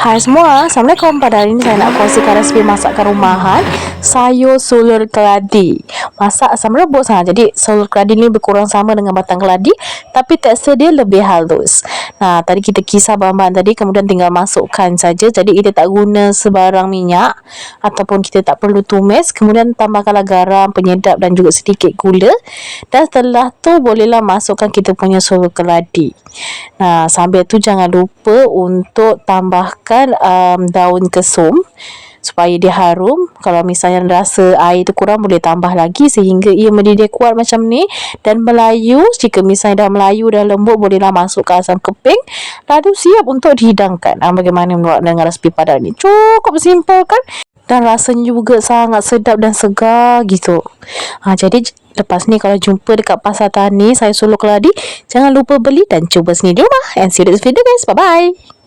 Hai semua, Assalamualaikum. Pada hari ini saya nak kongsikan resipi masakan rumahan sayur sulur keladi. Masak asam rebus. Jadi sulur keladi ni berkurang sama dengan batang keladi, tapi tekstur dia lebih halus. Tadi kita kisar bahan-bahan tadi, kemudian tinggal masukkan saja. Jadi kita tak guna sebarang minyak ataupun kita tak perlu tumis. Kemudian tambahkanlah garam, penyedap dan juga sedikit gula. Dan setelah tu bolehlah masukkan kita punya sulur keladi. Sambil tu jangan lupa untuk tambahkan daun kesum supaya dia harum. Kalau misalnya rasa air tu kurang, boleh tambah lagi sehingga ia mendidih kuat macam ni dan melayu. Jika misalnya dah melayu, dah lembut, bolehlah masukkan asam keping, lalu siap untuk dihidangkan. Bagaimana menurut dengan resipi pada ni? Cukup simple kan? Dan rasanya juga sangat sedap dan segar gitu. Jadi lepas ni kalau jumpa dekat pasar tani sayur sulur keladi, jangan lupa beli dan cuba sendiri di rumah. And see you next video guys. Bye bye.